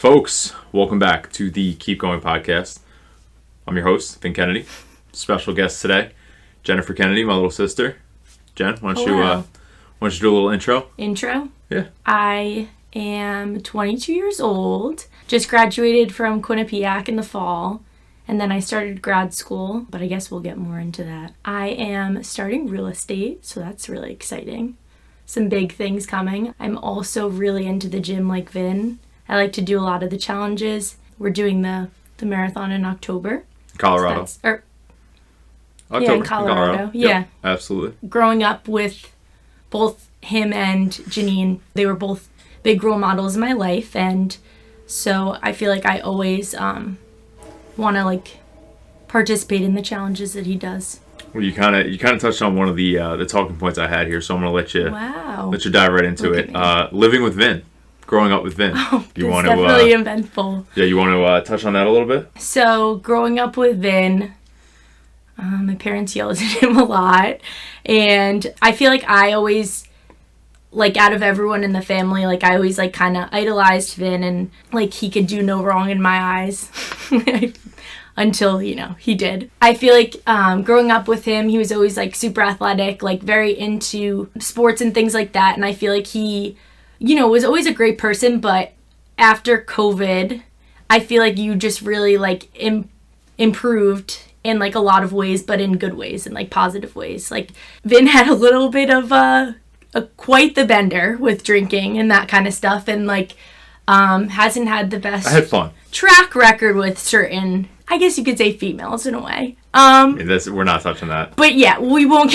Folks, welcome back to the Keep Going podcast. I'm your host, Vin Kennedy. Special guest today, Jennifer Kennedy, my little sister. Jen, why don't you do a little intro? Intro? Yeah. I am 22 years old. Just graduated from Quinnipiac in the fall, and then I started grad school, but I guess we'll get more into that. I am starting real estate, so that's really exciting. Some big things coming. I'm also really into the gym like Vin. I like to do a lot of the challenges. We're doing the marathon in October. Colorado. October. Yeah, in Colorado. Yeah. Yep, absolutely. Growing up with both him and Janine, they were both big role models in my life, and so I feel like I always want to participate in the challenges that he does. Well, you kind of touched on one of the talking points I had here, so I'm gonna let you dive right into it. Living with Vin. Growing up with Vin. Oh, that's definitely eventful. Yeah, you want to touch on that a little bit? So, growing up with Vin, my parents yelled at him a lot. And I feel like I always, out of everyone in the family, I always, kind of idolized Vin. And, he could do no wrong in my eyes. Until, he did. I feel like growing up with him, he was always, super athletic, very into sports and things like that. And I feel like he was always a great person, but after COVID, I feel like you just really, improved in, a lot of ways, but in good ways and, positive ways. Vin had a little bit of quite the bender with drinking and that kind of stuff, and, hasn't had the best I had fun. Track record with certain, I guess you could say, females in a way. We're not touching that. But yeah, we won't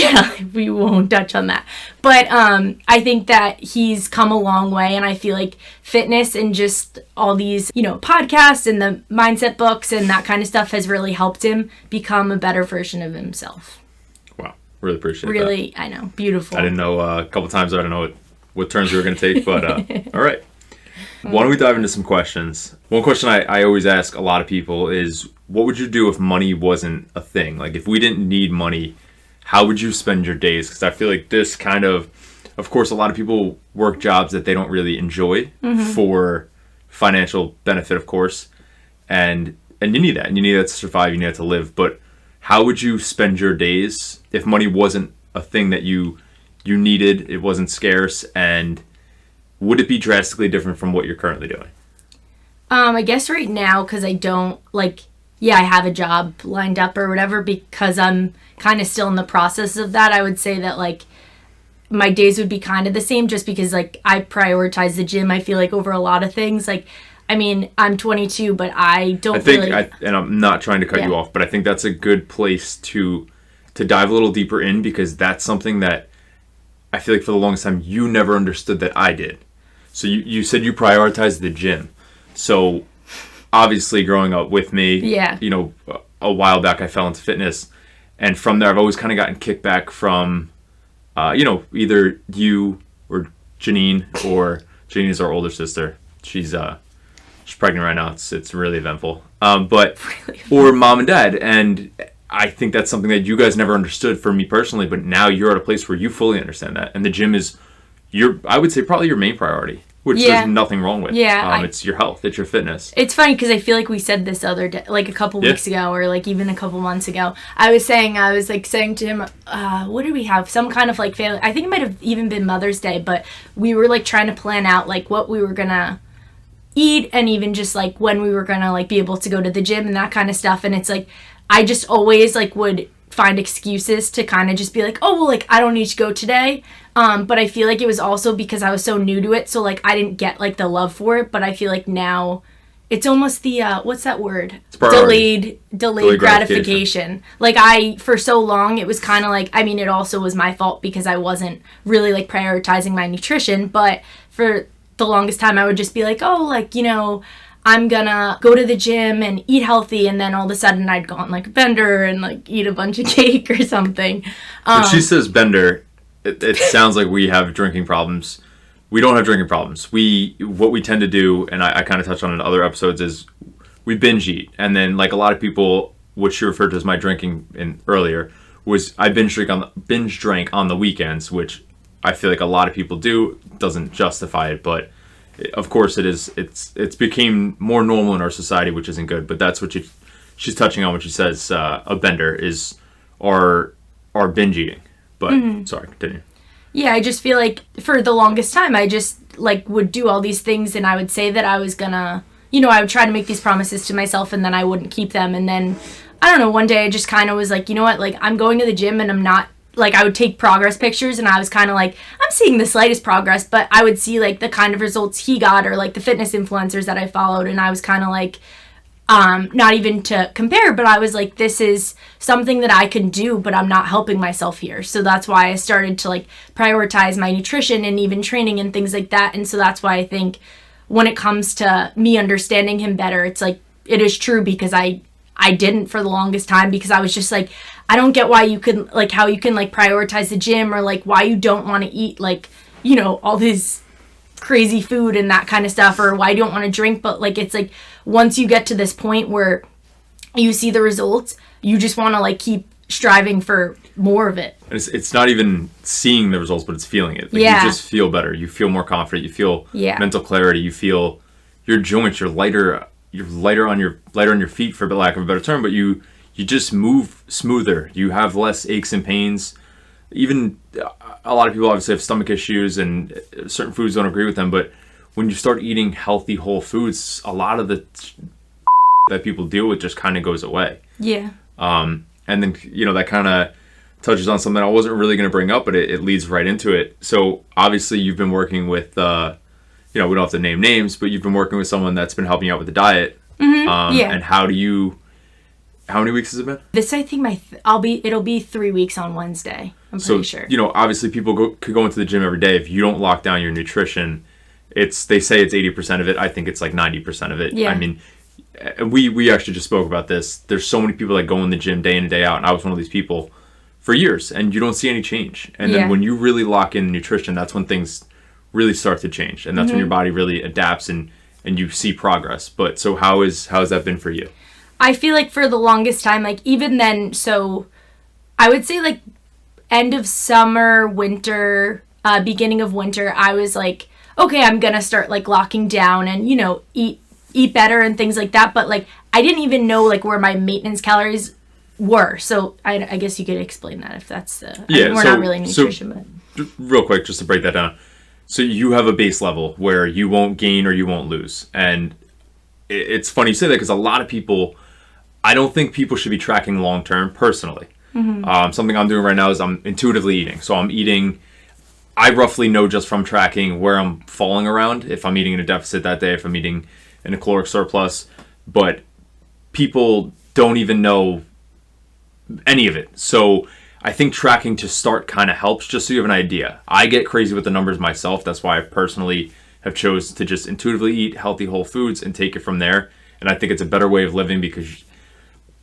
touch on that. But I think that he's come a long way, and I feel like fitness and just all these, podcasts and the mindset books and that kind of stuff has really helped him become a better version of himself. Wow, really appreciate that. Really, I know, beautiful. I didn't know a couple times. I didn't know what turns we were going to take, but all right. Why don't we dive into some questions? One question I always ask a lot of people is, what would you do if money wasn't a thing? If we didn't need money, how would you spend your days? Because I feel like this of course, a lot of people work jobs that they don't really enjoy for financial benefit, of course. And you need that. And you need that to survive. You need that to live. But how would you spend your days if money wasn't a thing that you needed, it wasn't scarce, and would it be drastically different from what you're currently doing? I guess right now, because I don't, I have a job lined up or whatever, because I'm kind of still in the process of that. I would say that, my days would be kind of the same, just because, I prioritize the gym, I feel over a lot of things. I'm 22, but I don't and I'm not trying to cut you off, but I think that's a good place to dive a little deeper in, because that's something that I feel like for the longest time you never understood that I did. So you said you prioritized the gym. So obviously growing up with me, a while back I fell into fitness. And from there I've always kind of gotten kickback from, either you or Janine, or Janine is our older sister. She's pregnant right now. It's really eventful. Or mom and dad. And I think that's something that you guys never understood for me personally, but now you're at a place where you fully understand that. And the gym is I would say probably your main priority, which there's nothing wrong with. Yeah. It's your health, it's your fitness. It's funny because I feel like we said this other day, a couple weeks ago, or even a couple months ago. I was saying to him, what did we have? Some kind of family. I think it might have even been Mother's Day, but we were trying to plan out what we were gonna eat, and even just when we were gonna be able to go to the gym and that kind of stuff. And it's I just always would find excuses to kind of just be I don't need to go today. But I feel it was also because I was so new to it, so I didn't get the love for it. But I feel now it's almost the what's that word? Delayed gratification. For so long it was kind of it also was my fault because I wasn't really prioritizing my nutrition. But for the longest time I would just be I'm gonna go to the gym and eat healthy, and then all of a sudden I'd go on a bender and eat a bunch of cake or something. When she says bender, it sounds like we have drinking problems. We don't have drinking problems. What we tend to do, and I kind of touched on it in other episodes, is we binge eat. And then a lot of people, what she referred to as my drinking earlier, was I binge drank on the weekends, which I feel like a lot of people do. Doesn't justify it, but of course it is. It's became more normal in our society, which isn't good. But that's what she's touching on when she says a bender is our binge eating. But sorry, continue. Yeah, I just feel like for the longest time, I just like would do all these things, and I would say that I was gonna, I would try to make these promises to myself, and then I wouldn't keep them. And then, I don't know, one day I just kind of was like, you know what, like I'm going to the gym and I'm not, like I would take progress pictures and I was kind of like, I'm seeing the slightest progress, but I would see like the kind of results he got or like the fitness influencers that I followed, and I was kind of like, not even to compare, but I was like, this is something that I can do, but I'm not helping myself here. So that's why I started to like prioritize my nutrition and even training and things like that. And so that's why I think when it comes to me understanding him better, it's like, it is true, because I didn't for the longest time, because I was just like, I don't get why you can, like, how you can like prioritize the gym, or like why you don't want to eat like, all these crazy food and that kind of stuff, or why you don't want to drink. But like, it's like, once you get to this point where you see the results, you just want to like keep striving for more of it. It's not even seeing the results, but it's feeling it. Like, you just feel better. You feel more confident. You feel mental clarity. You feel your joints. You're lighter. You're lighter on your feet, for lack of a better term. But you just move smoother. You have less aches and pains. Even a lot of people obviously have stomach issues, and certain foods don't agree with them. But when you start eating healthy whole foods, a lot of the that people deal with just kind of goes away. Yeah. And then, that kind of touches on something I wasn't really going to bring up, but it leads right into it. So obviously you've been working with, we don't have to name names, but you've been working with someone that's been helping you out with the diet. And how many weeks has it been? This, I think it'll be 3 weeks on Wednesday. I'm pretty sure. Obviously people could go into the gym every day. If you don't lock down your nutrition, they say it's 80% of it. I think it's like 90% of it. Yeah. I mean, we actually just spoke about this. There's so many people that go in the gym day in and day out, and I was one of these people for years, and you don't see any change. And then when you really lock in nutrition, that's when things really start to change, and that's when your body really adapts and you see progress. But so how has that been for you? I feel like for the longest time, like even then, so I would say like end of summer, winter, beginning of winter, I was like, okay, I'm gonna start like locking down and eat better and things like that. But like I didn't even know like where my maintenance calories were. So I guess you could explain that if that's we're not really nutrition, but real quick, just to break that down. So you have a base level where you won't gain or you won't lose, and it's funny you say that, because a lot of people, I don't think people should be tracking long term personally. Something I'm doing right now is I'm intuitively eating. So I'm eating. I roughly know just from tracking where I'm falling around, if I'm eating in a deficit that day, if I'm eating in a caloric surplus, but people don't even know any of it. So I think tracking to start kind of helps, just so you have an idea. I get crazy with the numbers myself. That's why I personally have chose to just intuitively eat healthy whole foods and take it from there. And I think it's a better way of living, because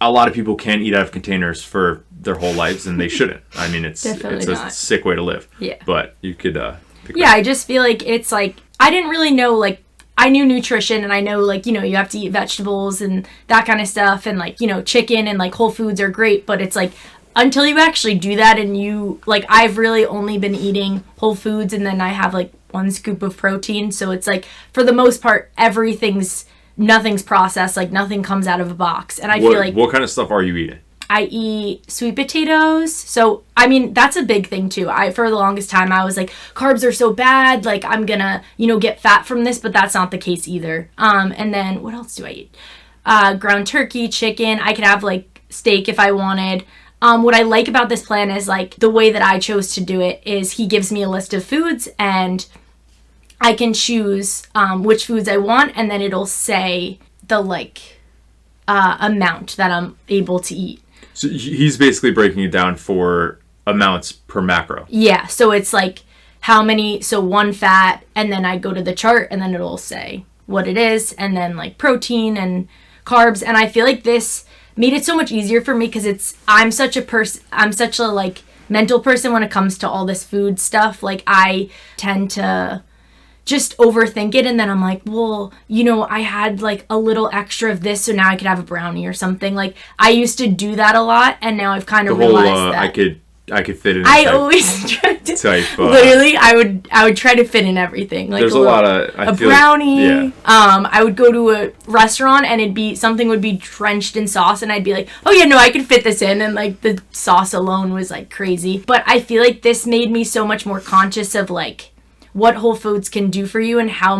a lot of people can't eat out of containers for their whole lives, and they shouldn't. I mean, it's a sick way to live. Yeah. But you could I just feel like it's like I didn't really know, like I knew nutrition, and I know like you have to eat vegetables and that kind of stuff, and like chicken and like whole foods are great, but it's like until you actually do that, and you like I've really only been eating whole foods, and then I have like 1 scoop of protein, so it's like for the most part nothing's processed, like nothing comes out of a box. And I feel like, what kind of stuff are you eating? I eat sweet potatoes. So I mean that's a big thing too. For the longest time I was like, carbs are so bad, like I'm gonna get fat from this, but that's not the case either. And then what else do I eat? Ground turkey, chicken. I could have like steak if I wanted. What I like about this plan is like the way that I chose to do it is he gives me a list of foods, and I can choose which foods I want, and then it'll say the amount that I'm able to eat. So he's basically breaking it down for amounts per macro. Yeah, so it's like how many, so 1 fat, and then I go to the chart, and then it'll say what it is, and then like protein and carbs. And I feel like this made it so much easier for me, because I'm such a like mental person when it comes to all this food stuff. Like I tend to just overthink it, and then I'm like, well, I had like a little extra of this, so now I could have a brownie or something. Like I used to do that a lot, and now I've kind of realized that I could fit in. I always tried to type. Literally, I would try to fit in everything. Like there's a lot of a brownie. Like, I would go to a restaurant and something would be drenched in sauce, and I'd be like, oh yeah, no, I could fit this in, and like the sauce alone was like crazy. But I feel like this made me so much more conscious of like what whole foods can do for you and how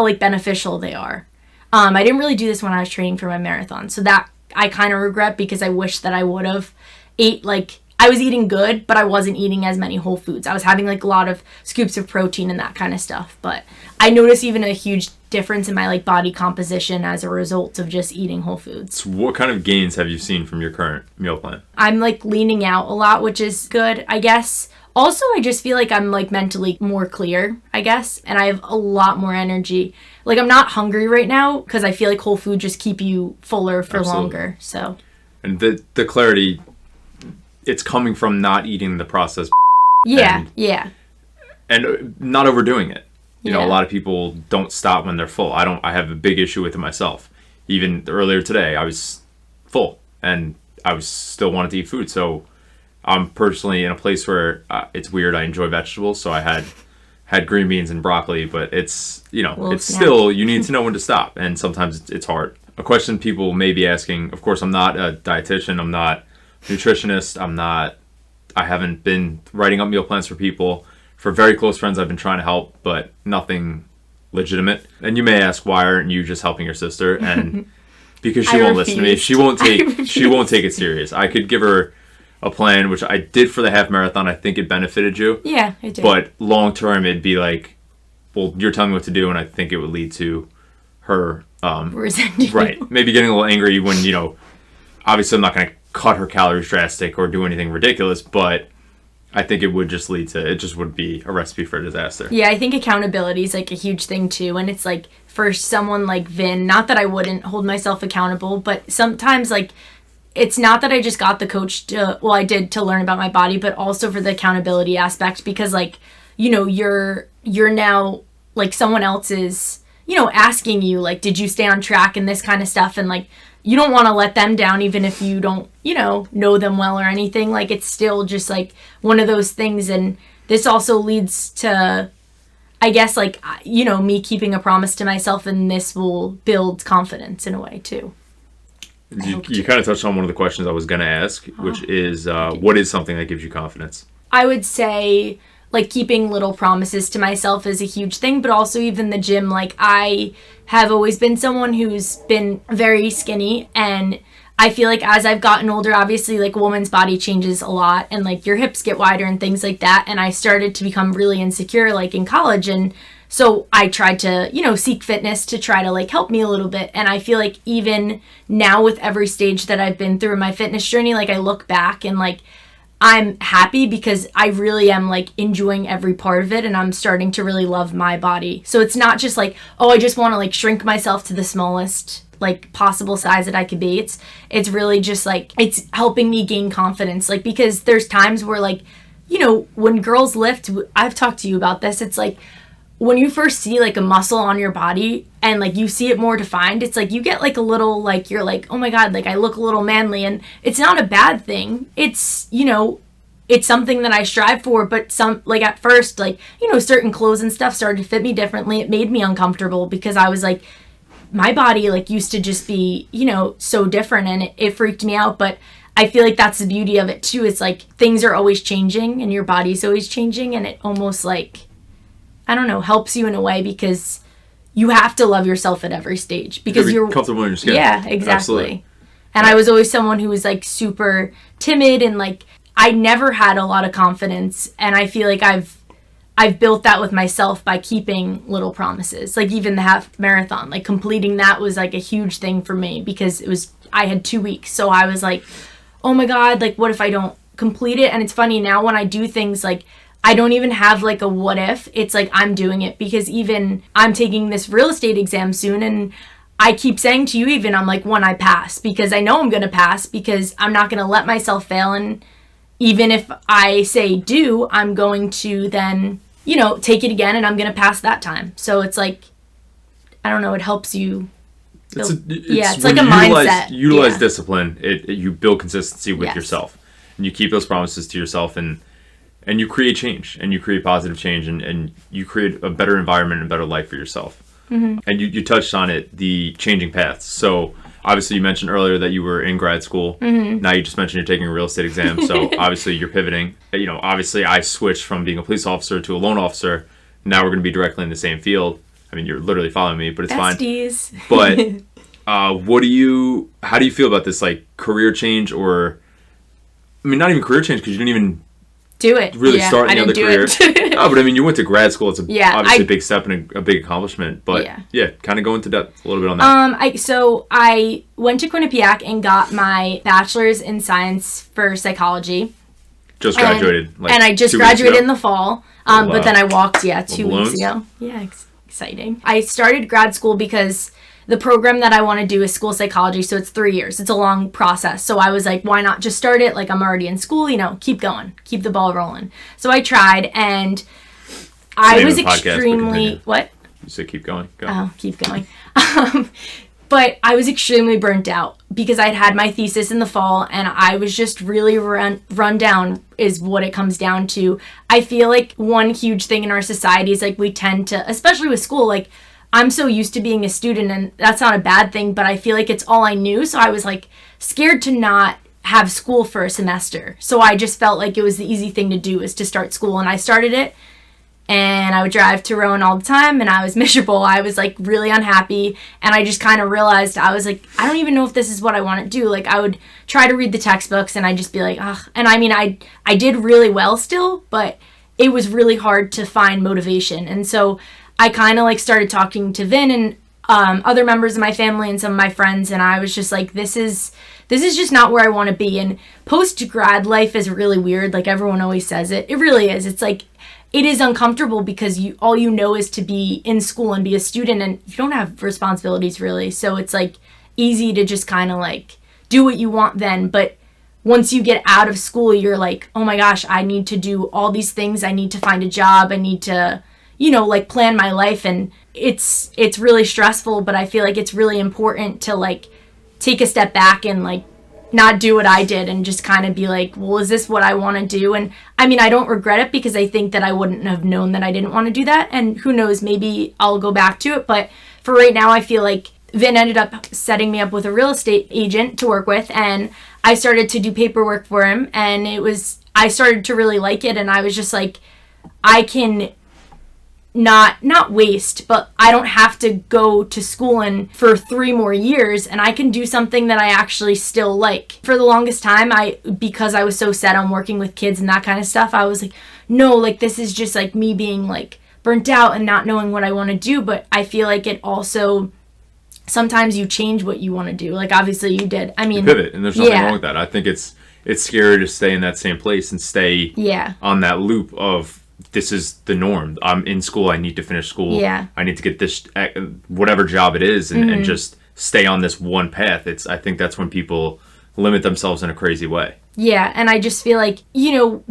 like beneficial they are. I didn't really do this when I was training for my marathon, so that I kind of regret because I wish that I would have ate like. I was eating good, but I wasn't eating as many whole foods. I was having like a lot of scoops of protein and that kind of stuff. But I noticed even a huge difference in my like body composition as a result of just eating whole foods. So what kind of gains have you seen from your current meal plan? I'm like leaning out a lot, which is good, I guess. Also, I just feel like I'm like mentally more clear, I guess, and I have a lot more energy. Like I'm not hungry right now because I feel like whole food just keep you fuller for longer. So. And the clarity. It's coming from not eating the processed. Yeah, and not overdoing it. You know, a lot of people don't stop when they're full. I have a big issue with it myself. Even earlier today, I was full and I was still wanted to eat food. So I'm personally in a place where it's weird. I enjoy vegetables, so I had green beans and broccoli, but it's still you need to know when to stop, and sometimes it's hard. A question people may be asking. Of course, I'm not a dietitian. I'm not nutritionist. I haven't been writing up meal plans for people. For very close friends, I've been trying to help, but nothing legitimate. And you may ask, why aren't you just helping your sister? And because she won't listen to me. She won't take it serious. I could give her a plan, which I did for the half marathon. I think it benefited you. Yeah, it did. But long term, it'd be like, well, you're telling me what to do, and I think it would lead to her resenting. Right. Maybe getting a little angry when, obviously I'm not going to cut her calories drastic or do anything ridiculous, but I think it would just would be a recipe for a disaster. Yeah, I think accountability is like a huge thing too, and it's like for someone like Vin, not that I wouldn't hold myself accountable, but sometimes like it's not that I just got the coach I did to learn about my body, but also for the accountability aspect, because like, you're now like someone else is, asking you like, did you stay on track and this kind of stuff, and like you don't want to let them down even if you don't, know them well or anything. Like it's still just like one of those things, and this also leads to, I guess, like, me keeping a promise to myself, and this will build confidence in a way too. You kind of touched on one of the questions I was going to ask, which is, what is something that gives you confidence? I would say, like, keeping little promises to myself is a huge thing, but also even the gym. Like, I have always been someone who's been very skinny, and I feel like as I've gotten older, obviously, like, a woman's body changes a lot, and, like, your hips get wider and things like that, and I started to become really insecure, like, in college, and so I tried to, seek fitness to try to, like, help me a little bit. And I feel like even now with every stage that I've been through in my fitness journey, like, I look back and, like, I'm happy because I really am, like, enjoying every part of it, and I'm starting to really love my body. So it's not just like, oh, I just want to, like, shrink myself to the smallest, like, possible size that I could be. It's really just, like, it's helping me gain confidence. Like, because there's times where, like, when girls lift, I've talked to you about this, it's like, when you first see, like, a muscle on your body and, like, you see it more defined, it's like you get, like, a little, like, you're like, oh my God, like, I look a little manly, and it's not a bad thing. It's, it's something that I strive for, but like, at first, like, certain clothes and stuff started to fit me differently. It made me uncomfortable because I was like, my body, like, used to just be, so different, and it freaked me out. But I feel like that's the beauty of it too. It's like things are always changing and your body's always changing, and it almost, like, I don't know, helps you in a way because you have to love yourself at every stage because you're comfortable in your skin. Yeah, exactly. Absolutely. And I was always someone who was, like, super timid, and, like, I never had a lot of confidence, and I feel like I've built that with myself by keeping little promises. Like, even the half marathon, like, completing that was, like, a huge thing for me because I had 2 weeks. So I was like, oh my God, like, what if I don't complete it? And it's funny now when I do things, like, I don't even have, like, a what if. It's like I'm doing it because even I'm taking this real estate exam soon, and I keep saying to you even, I'm like, when I pass, because I know I'm going to pass, because I'm not going to let myself fail. And even if I say do, I'm going to then, take it again, and I'm going to pass that time. So it's like, I don't know, it helps you. It's like a mindset. Utilize discipline. You build consistency with yourself. And you keep those promises to yourself, and you create change, and you create positive change, and you create a better environment and a better life for yourself. And you touched on it, the changing paths. So obviously you mentioned earlier that you were in grad school. Now you just mentioned you're taking a real estate exam. So obviously you're pivoting. You know, obviously I switched from being a police officer to a loan officer. Now we're going to be directly in the same field. I mean, you're literally following me, but it's Besties. fine. But how do you feel about this, like, career change, or, I mean, not even career change, because you didn't even do it. Really start any other career. No, but I mean, you went to grad school. It's obviously a big step and a big accomplishment. But kind of go into depth a little bit on that. So I went to Quinnipiac and got my bachelor's in science for psychology. Just graduated. And I just graduated in the fall. But then I walked, 2 weeks ago. Yeah, exciting. I started grad school because the program that I want to do is school psychology, so it's 3 years. It's a long process. So I was like, why not just start it? Like, I'm already in school, keep going. Keep the ball rolling. So I tried, and I was extremely... What? You said keep going. Go. Oh, keep going. But I was extremely burnt out because I'd had my thesis in the fall, and I was just really run down is what it comes down to. I feel like one huge thing in our society is, like, we tend to, especially with school, like, I'm so used to being a student, and that's not a bad thing, but I feel like it's all I knew. So I was, like, scared to not have school for a semester. So I just felt like it was the easy thing to do is to start school. And I started it, and I would drive to Rowan all the time, and I was miserable. I was, like, really unhappy. And I just kind of realized, I was like, I don't even know if this is what I want to do. Like, I would try to read the textbooks, and I'd just be like, ugh. And I mean, I did really well still, but it was really hard to find motivation. And so I kind of, like, started talking to Vin and other members of my family and some of my friends, and I was just like, this is just not where I want to be. And post-grad life is really weird. Like, everyone always says it. It really is. It's like, it is uncomfortable because all you know is to be in school and be a student, and you don't have responsibilities really. So it's, like, easy to just kind of, like, do what you want then. But once you get out of school, you're like, oh my gosh, I need to do all these things. I need to find a job. I need to, like, plan my life. And it's really stressful, but I feel like it's really important to, like, take a step back and, like, not do what I did and just kind of be like, well, is this what I want to do? And I mean, I don't regret it because I think that I wouldn't have known that I didn't want to do that. And who knows, maybe I'll go back to it. But for right now, I feel like Vin ended up setting me up with a real estate agent to work with, and I started to do paperwork for him, and I started to really like it. And I was just like, I can not waste, but I don't have to go to school for 3 more years, and I can do something that I actually still like. For the longest time, because I was so set on working with kids and that kind of stuff, I was like, no, like, this is just, like, me being, like, burnt out and not knowing what I want to do. But I feel like it also, sometimes you change what you want to do. Like, obviously you did. I mean, you pivot, and there's nothing wrong with that. I think it's scary to stay in that same place and stay on that loop of, this is the norm. I'm in school. I need to finish school. Yeah. I need to get this, whatever job it is, and just stay on this one path. I think that's when people limit themselves in a crazy way. Yeah, and I just feel like,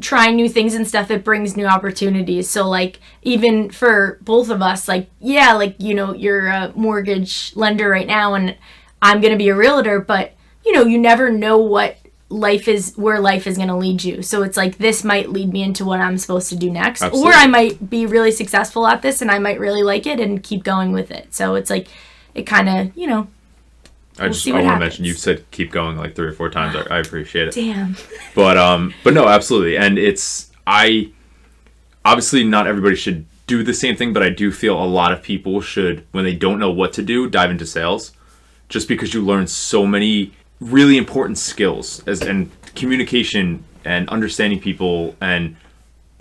trying new things and stuff, it brings new opportunities. So, like, even for both of us, like, yeah, like, you're a mortgage lender right now, and I'm going to be a realtor, but, you never know where life is going to lead you. So it's like, this might lead me into what I'm supposed to do next. Absolutely. Or I might be really successful at this, and I might really like it and keep going with it. So it's like, it kind of, I want to mention, you've said keep going like 3 or 4 times. I appreciate it. Damn. But no, absolutely. And obviously not everybody should do the same thing, but I do feel a lot of people should, when they don't know what to do, dive into sales, just because you learn so many really important skills and communication and understanding people, and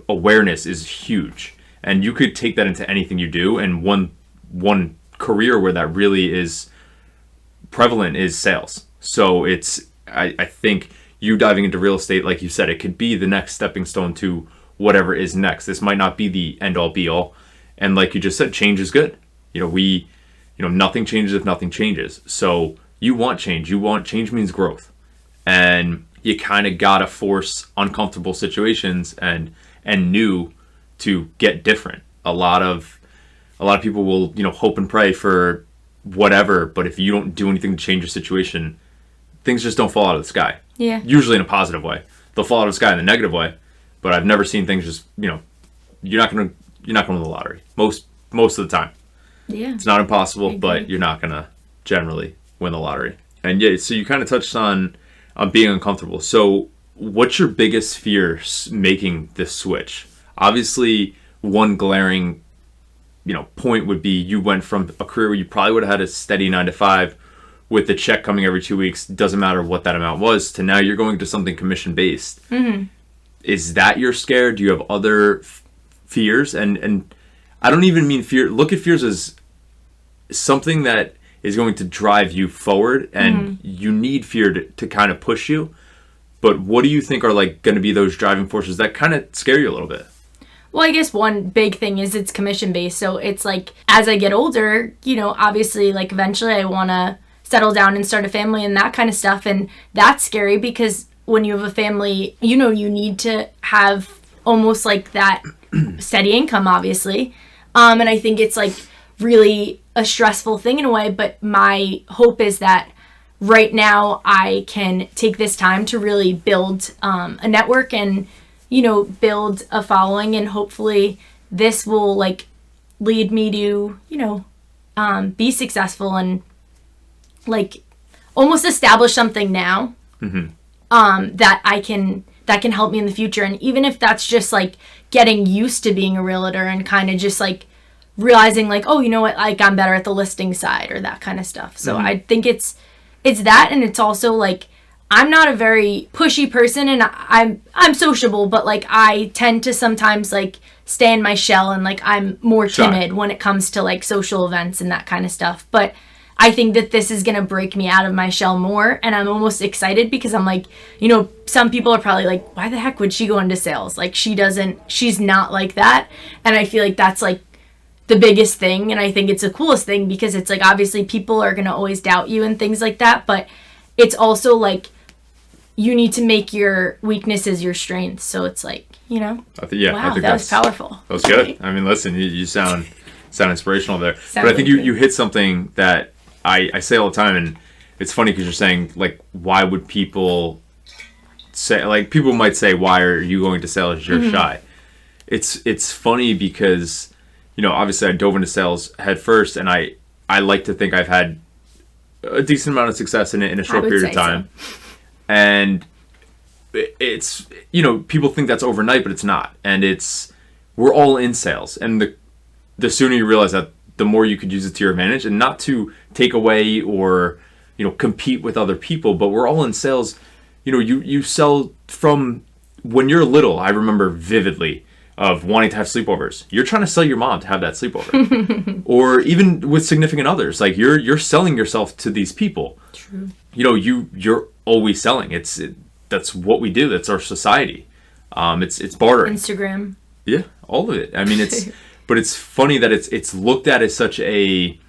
awareness is huge. And you could take that into anything you do. And one career where that really is prevalent is sales. So I think you diving into real estate, like you said, it could be the next stepping stone to whatever is next. This might not be the end all be all. And like you just said, change is good. Nothing changes if nothing changes. So you want change. Change means growth. And you kind of got to force uncomfortable situations and new to get different. A lot of people will, hope and pray for whatever, but if you don't do anything to change your situation, things just don't fall out of the sky. Yeah. Usually in a positive way. they'll fall out of the sky in the negative way, but I've never seen things just, you're not going to win the lottery most of the time. Yeah. It's not impossible, but you're not going to generally win the lottery. And yeah, so you kind of touched on being uncomfortable. So what's your biggest fear making this switch? Obviously, one glaring, point would be you went from a career where you probably would have had a steady 9 to 5 with the check coming every 2 weeks, doesn't matter what that amount was, to now you're going to something commission based. Mm-hmm. Is that your scare? Do you have other fears? And I don't even mean fear. Look at fears as something that is going to drive you forward, and you need fear to kind of push you. But what do you think are like going to be those driving forces that kind of scare you a little bit? Well, I guess one big thing is it's commission based. So it's like, as I get older, obviously, like eventually I want to settle down and start a family and that kind of stuff. And that's scary because when you have a family, you need to have almost like that steady income, obviously. And I think it's like really a stressful thing in a way. But my hope is that right now I can take this time to really build a network and, build a following. And hopefully this will like lead me to, be successful and like almost establish something now that can help me in the future. And even if that's just like getting used to being a realtor and kind of just like realizing like, oh, you know what, like I'm better at the listing side or that kind of stuff. So I think it's that, and it's also like I'm not a very pushy person, and I'm sociable, but like I tend to sometimes like stay in my shell, and like I'm more timid when it comes to like social events and that kind of stuff. But I think that this is going to break me out of my shell more, and I'm almost excited because I'm like, some people are probably like, why the heck would she go into sales? Like she's not like that. And I feel like that's like the biggest thing, and I think it's the coolest thing because it's like obviously people are going to always doubt you and things like that, but it's also like you need to make your weaknesses your strengths. So it's like, wow, I think that was powerful. That was good. I mean, listen, you sound inspirational there. But I think you hit something that I say all the time, and it's funny because you're saying like, why would people say, like, people might say, why are you going to sales? You're shy. It's funny because obviously I dove into sales head first, and I like to think I've had a decent amount of success in it in a short period of time. So. And it's, people think that's overnight, but it's not. And we're all in sales. And the sooner you realize that, the more you could use it to your advantage, and not to take away or, compete with other people, but we're all in sales. You sell from when you're little. I remember vividly of wanting to have sleepovers. You're trying to sell your mom to have that sleepover. Or even with significant others, like you're selling yourself to these people. True. You're always selling. That's what we do. That's our society. It's bartering. Instagram. Yeah, all of it. I mean, but it's funny that it's looked at as such a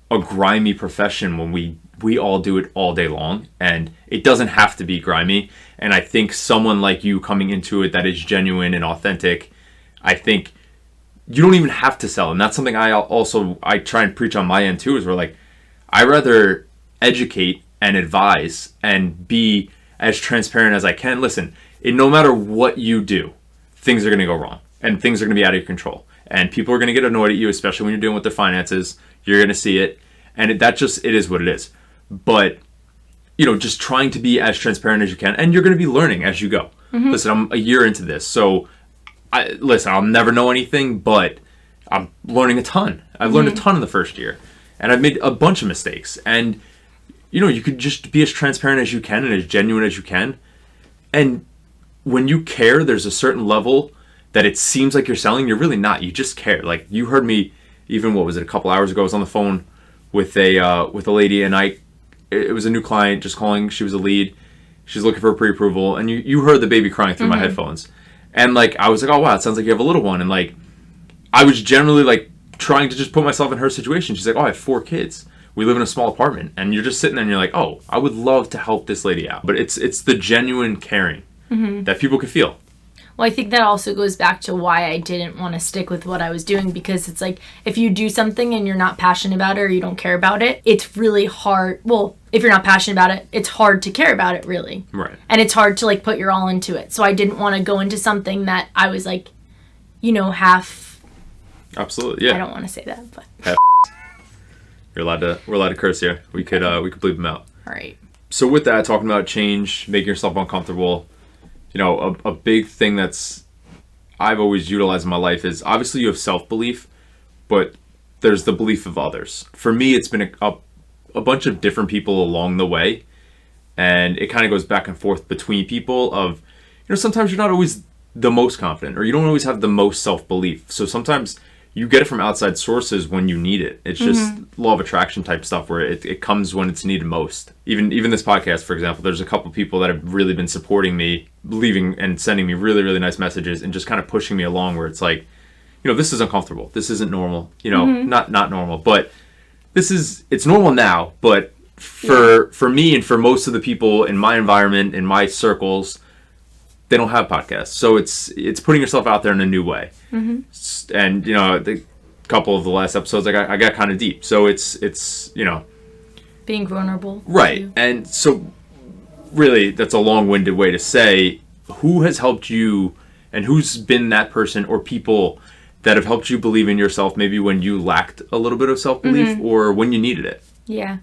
grimy profession when we all do it all day long, and it doesn't have to be grimy. And I think someone like you coming into it that is genuine and authentic, I think you don't even have to sell. And that's something I try and preach on my end too, is we're like, I rather educate and advise and be as transparent as I can. Listen, no matter what you do, things are going to go wrong and things are going to be out of your control. And people are going to get annoyed at you, especially when you're dealing with their finances. You're going to see it. And it is what it is. But, just trying to be as transparent as you can. And you're going to be learning as you go. Listen, I'm a year into this. So, I'll never know anything, but I'm learning a ton. I've learned a ton in the first year. And I've made a bunch of mistakes. And, you could just be as transparent as you can and as genuine as you can. And when you care, there's a certain level that it seems like you're selling. You're really not. You just care. Like, you heard me, even, what was it, a couple hours ago, I was on the phone with a lady, and it was a new client just calling. She was a lead. She's looking for a pre-approval. And you heard the baby crying through my headphones. And, like, I was like, oh, wow, it sounds like you have a little one. And, like, I was generally, like, trying to just put myself in her situation. She's like, oh, I have 4 kids. We live in a small apartment. And you're just sitting there and you're like, oh, I would love to help this lady out. But it's the genuine caring that people can feel. Well, I think that also goes back to why I didn't want to stick with what I was doing, because it's like, if you do something and you're not passionate about it or you don't care about it, it's really hard. Well, if you're not passionate about it, it's hard to care about it, really. Right. And it's hard to like put your all into it. So I didn't want to go into something that I was like, you know, half. Absolutely, yeah. I don't want to say that, but. We're allowed to curse here. We could bleep them out. All right. So with that, talking about change, making yourself uncomfortable, you know, a big thing I've always utilized in my life is, obviously you have self-belief, but there's the belief of others. For me, it's been a bunch of different people along the way, and it kind of goes back and forth between people of, you know, sometimes you're not always the most confident, or you don't always have the most self-belief. So sometimes you get it from outside sources when you need it. It's just law of attraction type stuff where it comes when it's needed most. Even this podcast, for example, there's a couple people that have really been supporting me, leaving and sending me really, really nice messages and just kind of pushing me along, where it's like, you know, this is uncomfortable. This isn't normal. You know, not normal, but it's normal now. But for me and for most of the people in my environment, in my circles, they don't have podcasts. So it's putting yourself out there in a new way. And, you know, the couple of the last episodes, I got kind of deep. So it's, you know. Being vulnerable. Right. And so really, that's a long-winded way to say, who has helped you and who's been that person or people that have helped you believe in yourself, maybe when you lacked a little bit of self-belief or when you needed it? Yeah.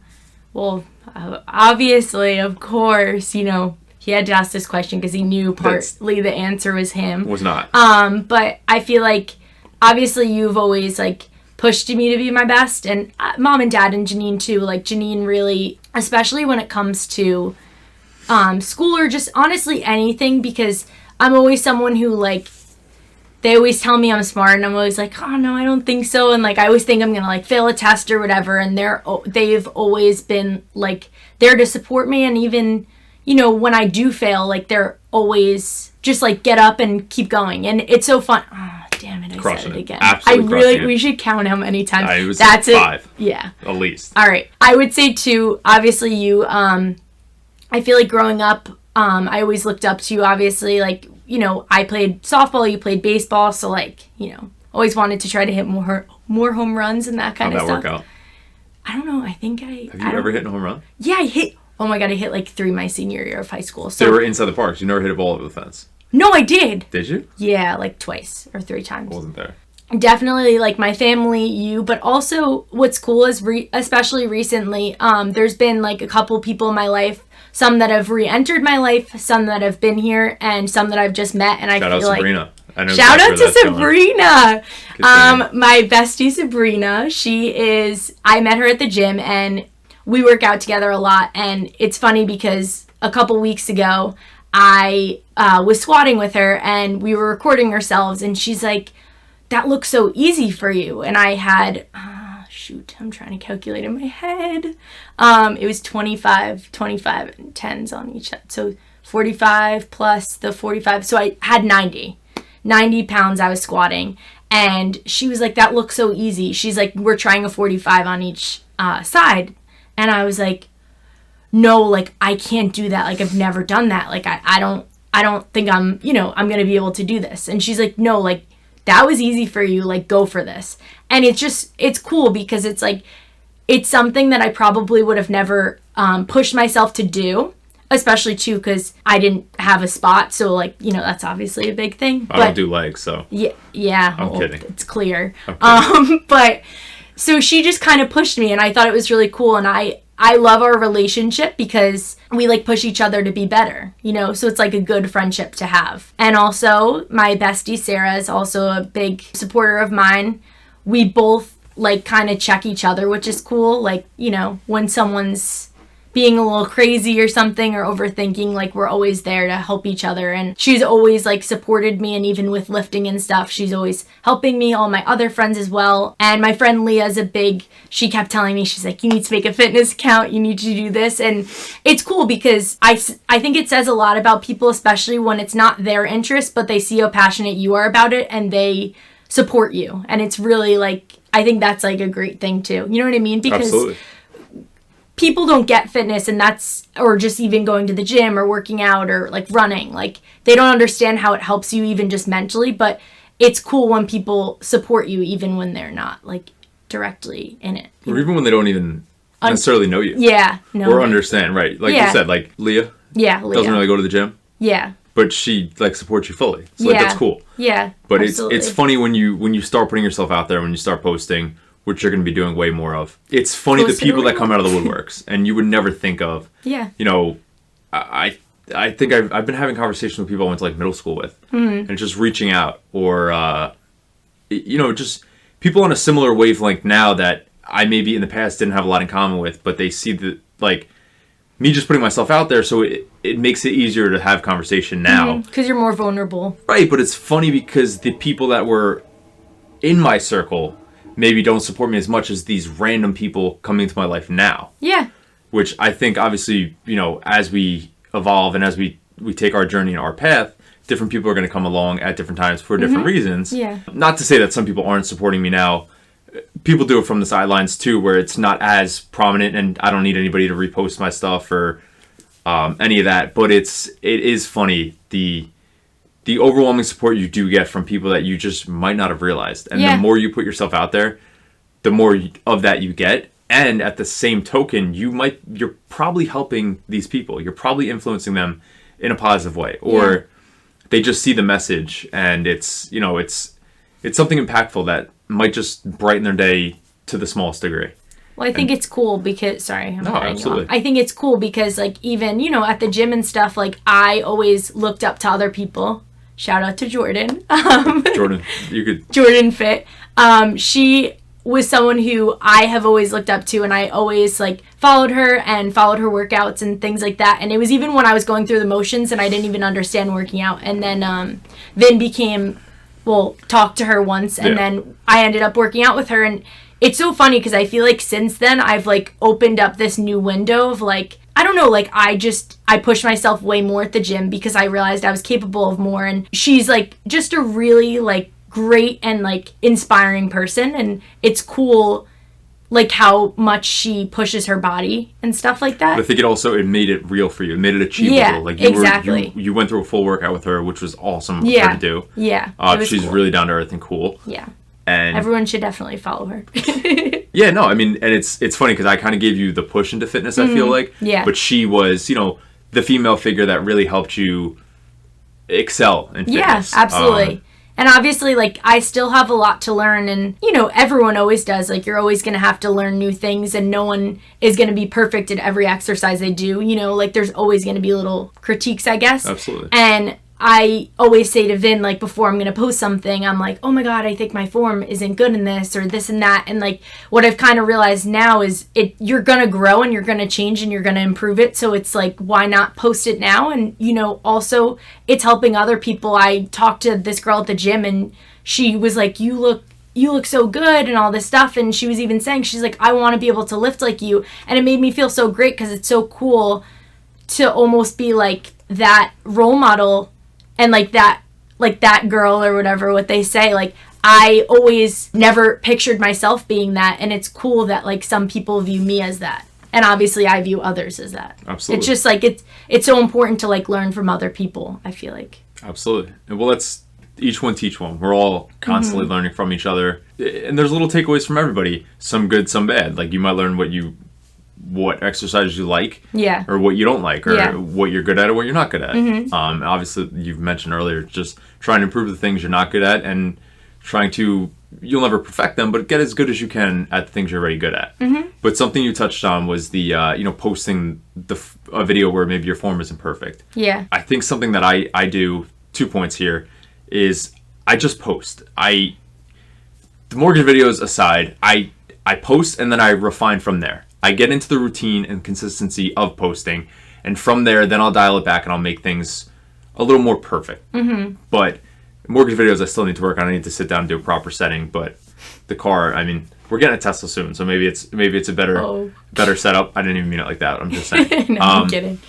Well, obviously, of course, you know, he had to ask this question because he knew partly the answer was him. Was not. But I feel like, obviously, you've always, like, pushed me to be my best. And mom and dad and Janine, too. Like, Janine really, especially when it comes to school or just, honestly, anything. Because I'm always someone who, like, they always tell me I'm smart. And I'm always like, oh, no, I don't think so. And, like, I always think I'm going to, like, fail a test or whatever. And they've always been, like, there to support me. And even, you know, when I do fail, like, they're always just, like, get up and keep going. And it's so fun. Oh, damn it, I said it again. Absolutely. We should count how many times. That's it. 5. Yeah. At least. All right. I would say, too, obviously you, I feel like growing up, I always looked up to you, obviously. Like, you know, I played softball, you played baseball. So, like, you know, always wanted to try to hit more home runs and that kind of stuff. How'd that work out? I don't know. I think Have you ever hit a home run? Yeah, I hit. Oh my God, I hit like 3 my senior year of high school. So they were inside the parks. You never hit a ball over the fence. No, I did. Did you? Yeah, like twice or 3 times. I wasn't there. Definitely, like, my family, you, but also what's cool is especially recently, there's been like a couple people in my life, some that have re-entered my life, some that have been here, and some that I've just met, and I feel like... Shout out Sabrina. Shout out to Sabrina. My bestie Sabrina, I met her at the gym, and we work out together a lot. And it's funny because a couple weeks ago, I was squatting with her, and we were recording ourselves, and she's like, that looks so easy for you. And I had, I'm trying to calculate in my head. It was 25 and 10s on each side. So 45 plus the 45. So I had 90 pounds I was squatting. And she was like, that looks so easy. She's like, we're trying a 45 on each side. And I was like, no, like, I can't do that. Like, I've never done that. Like, I don't think I'm going to be able to do this. And she's like, no, like, that was easy for you. Like, go for this. And it's cool because it's like, it's something that I probably would have never pushed myself to do, especially too, because I didn't have a spot. So, like, you know, that's obviously a big thing. I don't do legs, so. Yeah. I'm kidding. It's clear. But so she just kind of pushed me, and I thought it was really cool. And I love our relationship because we, like, push each other to be better, you know? So it's, like, a good friendship to have. And also, my bestie, Sarah, is also a big supporter of mine. We both, like, kind of check each other, which is cool. Like, you know, when someone's being a little crazy or something or overthinking, like, we're always there to help each other. And she's always, like, supported me, and even with lifting and stuff, she's always helping me, all my other friends as well. And my friend Leah's she kept telling me, she's like, you need to make a fitness account, you need to do this. And it's cool because I think it says a lot about people, especially when it's not their interest, but they see how passionate you are about it and they support you. And it's really, like, I think that's, like, a great thing too. You know what I mean? Because absolutely. people don't get fitness and that's, or just even going to the gym or working out or like running, like they don't understand how it helps you even just mentally, but it's cool when people support you even when they're not like directly in it. Or even when they don't even necessarily know you. Yeah. No. Or understand, right? Like you said, like Leah. Yeah, Leah. Doesn't really go to the gym. Yeah. But she like supports you fully. So like that's cool. Yeah. But absolutely. it's funny when you start putting yourself out there, when you start posting, which you're going to be doing way more of. It's funny the people that come out of the woodworks and you would never think of. Yeah. You know, I think I've been having conversations with people I went to like middle school with, and just reaching out, or you know, just people on a similar wavelength now that I maybe in the past didn't have a lot in common with, but they see the like me just putting myself out there, so it makes it easier to have conversation now. Because you're more vulnerable. Right, but it's funny because the people that were in my circle maybe don't support me as much as these random people coming into my life now. Yeah. Which I think, obviously, you know, as we evolve and as we take our journey and our path, different people are going to come along at different times for different reasons. Yeah. Not to say that some people aren't supporting me now. People do it from the sidelines too, where it's not as prominent, and I don't need anybody to repost my stuff or any of that. But it is funny the overwhelming support you do get from people that you just might not have realized, and the more you put yourself out there, the more of that you get. And at the same token, you're probably helping these people. You're probably influencing them in a positive way, or they just see the message, and it's something impactful that might just brighten their day to the smallest degree. Well, I think it's cool because, absolutely. I think it's cool because, like, even, you know, at the gym and stuff, like, I always looked up to other people. Shout out to Jordan. Jordan, you could. Jordan Fit. She was someone who I have always looked up to, and I always, like, followed her workouts and things like that. And it was even when I was going through the motions and I didn't even understand working out. And then Vin talked to her once, and then I ended up working out with her, and it's so funny because I feel like since then I've like opened up this new window of like, I don't know, like I pushed myself way more at the gym because I realized I was capable of more, and she's like just a really like great and like inspiring person, and it's cool like how much she pushes her body and stuff like that. But I think it made it real for you. It made it achievable. Yeah, like exactly. You went through a full workout with her, which was awesome for her to do. Yeah. She's cool. Really down to earth and cool. Yeah. And everyone should definitely follow her. Yeah, no, I mean, and it's funny because I kind of gave you the push into fitness, I feel like. Yeah. But she was, you know, the female figure that really helped you excel in fitness. Yeah, absolutely. And obviously, like, I still have a lot to learn, and, you know, everyone always does. Like, you're always going to have to learn new things, and no one is going to be perfect at every exercise they do. You know, like, there's always going to be little critiques, I guess. Absolutely. And I always say to Vin, like, before I'm going to post something, I'm like, oh my God, I think my form isn't good in this or this and that. And, like, what I've kind of realized now is you're going to grow and you're going to change and you're going to improve it. So it's like, why not post it now? And, you know, also it's helping other people. I talked to this girl at the gym, and she was like, you look so good and all this stuff. And she was even saying, she's like, I want to be able to lift like you. And it made me feel so great because it's so cool to almost be like that role model. And like that girl or whatever, what they say, like, I always never pictured myself being that. And it's cool that, like, some people view me as that. And obviously I view others as that. Absolutely. It's just like, it's so important to, like, learn from other people, I feel like. Absolutely. And well, let's each one teach one. We're all constantly learning from each other. And there's little takeaways from everybody. Some good, some bad. Like, you might learn what exercises you like, or what you don't like, or what you're good at or what you're not good at. Obviously, you've mentioned earlier, just trying to improve the things you're not good at, and you'll never perfect them, but get as good as you can at the things you're already good at. But something you touched on was the posting a video where maybe your form isn't perfect. I think something that I do, 2 points here, is I just post. The mortgage videos aside, I post and then I refine from there. I get into the routine and consistency of posting, and from there, then I'll dial it back and I'll make things a little more perfect. But mortgage videos, I still need to work on. I need to sit down and do a proper setting. But the car, I mean, we're getting a Tesla soon, so maybe it's a better setup. I didn't even mean it like that. I'm just saying. No, I'm kidding.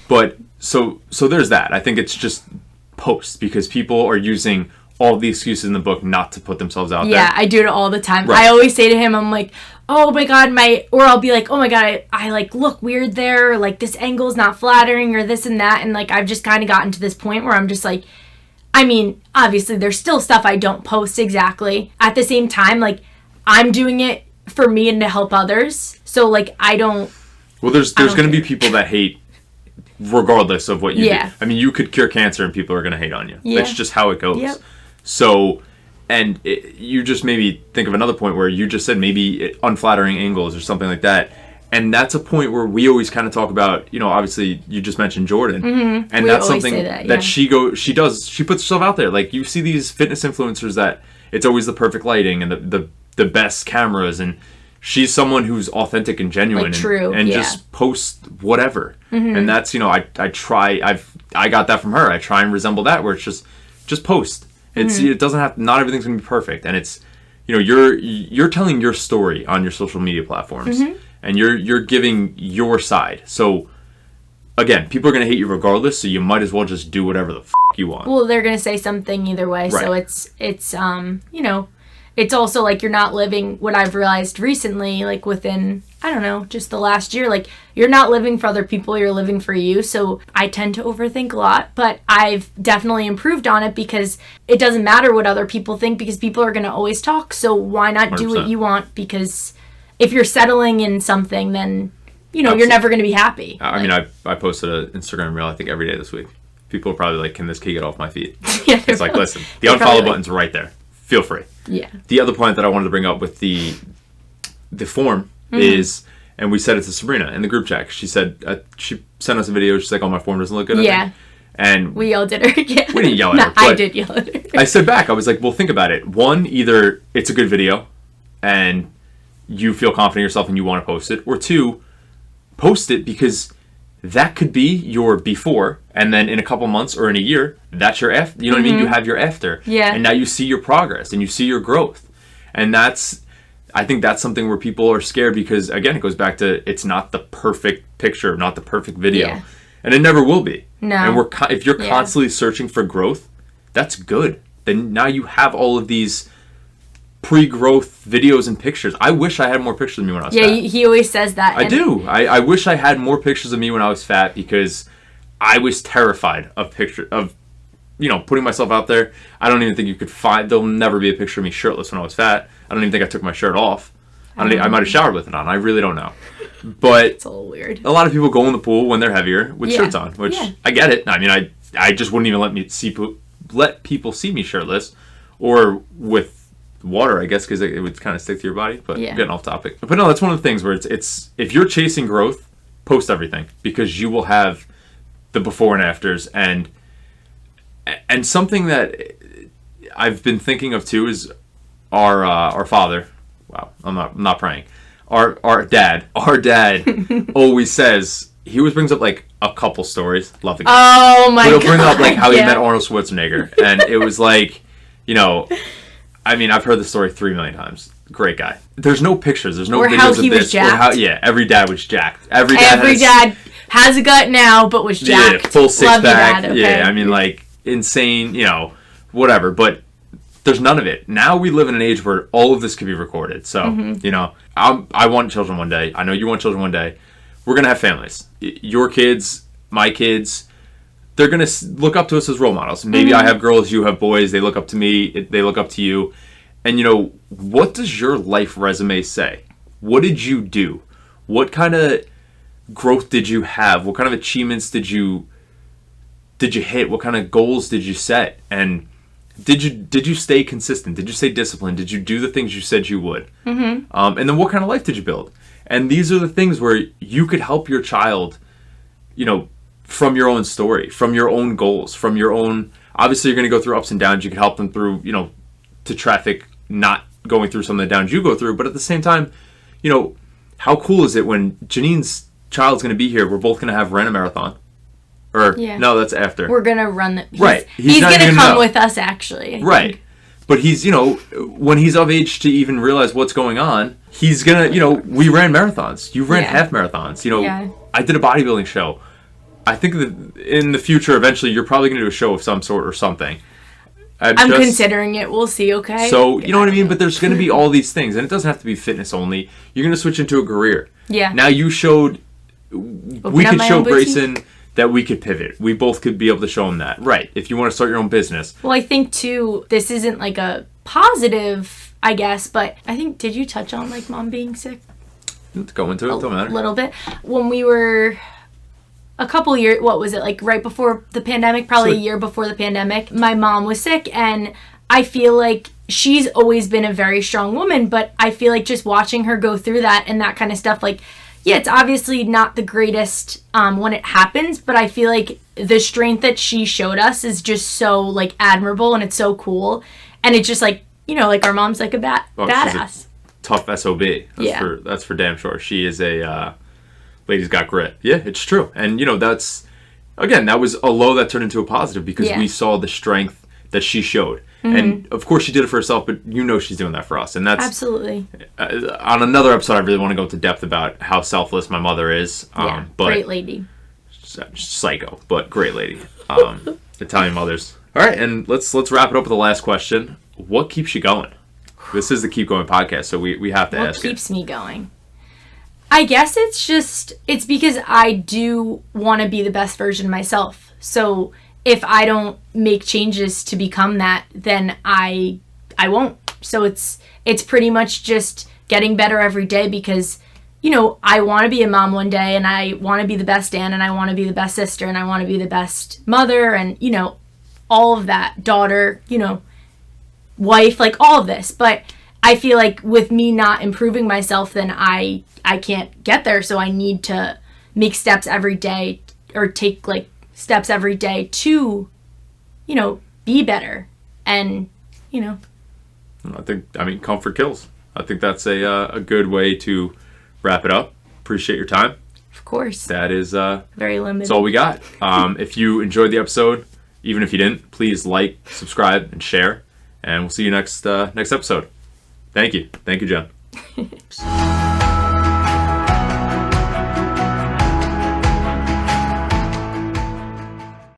But so there's that. I think it's just post, because people are using all the excuses in the book not to put themselves out there. Yeah, I do it all the time. Right. I always say to him, I'm like, oh my God, or I'll be like, oh my God, I like look weird there, or like this angle's not flattering, or this and that. And like, I've just kind of gotten to this point where I'm just like, I mean, obviously there's still stuff I don't post exactly. At the same time, like, I'm doing it for me and to help others. So like, I don't. Well, there's going to be people that hate regardless of what you do. I mean, you could cure cancer and people are going to hate on you. Yeah. That's just how it goes. Yep. So, and you just maybe think of another point where you just said maybe unflattering angles or something like that. And that's a point where we always kind of talk about, you know, obviously you just mentioned Jordan. Mm-hmm. And that's something that she puts herself out there. Like, you see these fitness influencers that it's always the perfect lighting and the best cameras, and she's someone who's authentic and genuine, like, and just posts whatever. Mm-hmm. And that's, you know, I got that from her. I try and resemble that, where it's just post. It doesn't have, not everything's gonna be perfect, and it's, you know, you're telling your story on your social media platforms, mm-hmm. and you're giving your side. So again, people are gonna hate you regardless, so you might as well just do whatever the you want. Well, they're gonna say something either way, right. So it's you know, it's also like you're not living, what I've realized recently, like within, I don't know, just the last year, like you're not living for other people, you're living for you. So I tend to overthink a lot, but I've definitely improved on it, because it doesn't matter what other people think, because people are going to always talk. So why not 100%. Do what you want? Because if you're settling in something, then, you know, you're never going to be happy. I mean, I posted an Instagram reel, I think, every day this week. People are probably like, can this kid get off my feet? Yeah, it's like, listen, the unfollow button's right there. Feel free. Yeah. The other point that I wanted to bring up with the form mm-hmm. is, and we said it to Sabrina in the group chat. She said, she sent us a video. She's like, oh, my form doesn't look good. Yeah. And we yelled at her. Yeah. We didn't yell at her. I did yell at her. I said back, I was like, well, think about it. One, either it's a good video and you feel confident in yourself and you want to post it, or two, post it because that could be your before, and then in a couple months or in a year, that's your after. You know mm-hmm. what I mean? You have your after. Yeah. And now you see your progress and you see your growth. And I think that's something where people are scared, because, again, it goes back to, it's not the perfect picture, not the perfect video. Yeah. And it never will be. No. And if you're constantly searching for growth, that's good. Then now you have all of these pre-growth videos and pictures. I wish I had more pictures of me when I was fat. Yeah, he always says that. I do. I wish I had more pictures of me when I was fat, because I was terrified of you know, putting myself out there. I don't even think you could find, there'll never be a picture of me shirtless when I was fat. I don't even think I took my shirt off. I might have showered with it on. I really don't know. But it's a little weird. A lot of people go in the pool when they're heavier with shirts on, which I get it. I mean, I just wouldn't even let people see me shirtless or with water, I guess, because it would kind of stick to your body. But getting off topic. But no, that's one of the things where it's if you're chasing growth, post everything, because you will have the before and afters. And something that I've been thinking of too is our father. Wow, I'm not praying. Our dad always says, he always brings up like a couple stories. Love the guy. Oh my god. He'll bring up like how he met Arnold Schwarzenegger, and it was like, you know, I mean, I've heard the story 3 million times. Great guy. There's no pictures. There's no videos how he of this. Was jacked. Every dad was jacked. Every dad has a gut now, but was jacked. Yeah, full six pack. Okay. Yeah, I mean, like insane. You know, whatever. But there's none of it. Now we live in an age where all of this can be recorded. So, you know, I want children one day. I know you want children one day. We're going to have families. Your kids, my kids, they're going to look up to us as role models. Maybe I have girls, you have boys. They look up to me. They look up to you. And, you know, what does your life resume say? What did you do? What kind of growth did you have? What kind of achievements did you hit? What kind of goals did you set? And did you stay consistent? Did you stay disciplined? Did you do the things you said you would? And then what kind of life did you build? And these are the things where you could help your child, you know, from your own story, from your own goals, from your own. Obviously, you're going to go through ups and downs. You can help them through, you know, to traffic not going through some of the downs you go through. But at the same time, you know, how cool is it when Janine's child's going to be here? We're both going to have ran a marathon. Or, no, that's after. We're going to run the... Right. He's going to come with us, actually. Right. But he's, you know, when he's of age to even realize what's going on, he's going to, you know, we ran marathons. You ran half marathons. You know, I did a bodybuilding show. I think that in the future, eventually, you're probably going to do a show of some sort or something. I'm considering it. We'll see, okay? So, you know what I mean? But there's going to be all these things. And it doesn't have to be fitness only. You're going to switch into a career. Yeah. Now you showed... we could show Grayson that we could pivot. We both could be able to show him that. Right. If you want to start your own business. Well, I think, too, this isn't like a positive, I guess. But I think, did you touch on, like, mom being sick? Let's go into it. Don't matter. A little bit. When we were... a couple years, what was it, like right before the pandemic, probably a year before the pandemic, my mom was sick, and I feel like she's always been a very strong woman, but I feel like just watching her go through that and that kind of stuff, like, yeah, it's obviously not the greatest when it happens, but I feel like the strength that she showed us is just so, like, admirable, and it's so cool, and it's just, like, you know, like, our mom's, like, a badass. She's a tough SOB. That's for damn sure. She is a... lady's got grit. Yeah, it's true. And, you know, that's, again, that was a low that turned into a positive because we saw the strength that she showed. Mm-hmm. And, of course, she did it for herself, but you know she's doing that for us. And that's... absolutely. On another episode, I really want to go into depth about how selfless my mother is. But great lady. Psycho, but great lady. Italian mothers. All right, and let's wrap it up with the last question. What keeps you going? This is the Keep Going podcast, so we have to ask it. What keeps me going? I guess it's because I do want to be the best version of myself. So if I don't make changes to become that, then I won't. So it's pretty much just getting better every day because, you know, I want to be a mom one day, and I want to be the best aunt, and I want to be the best sister, and I want to be the best mother, and, you know, all of that, daughter, you know, wife, like all of this. But I feel like with me not improving myself, then I can't get there. So I need to make steps every day, or take, like, steps every day to, you know, be better. And, you know. I mean, comfort kills. I think that's a good way to wrap it up. Appreciate your time. Of course. That is very limited. That's all we got. If you enjoyed the episode, even if you didn't, please like, subscribe, and share. And we'll see you next episode. Thank you. Thank you, Jen.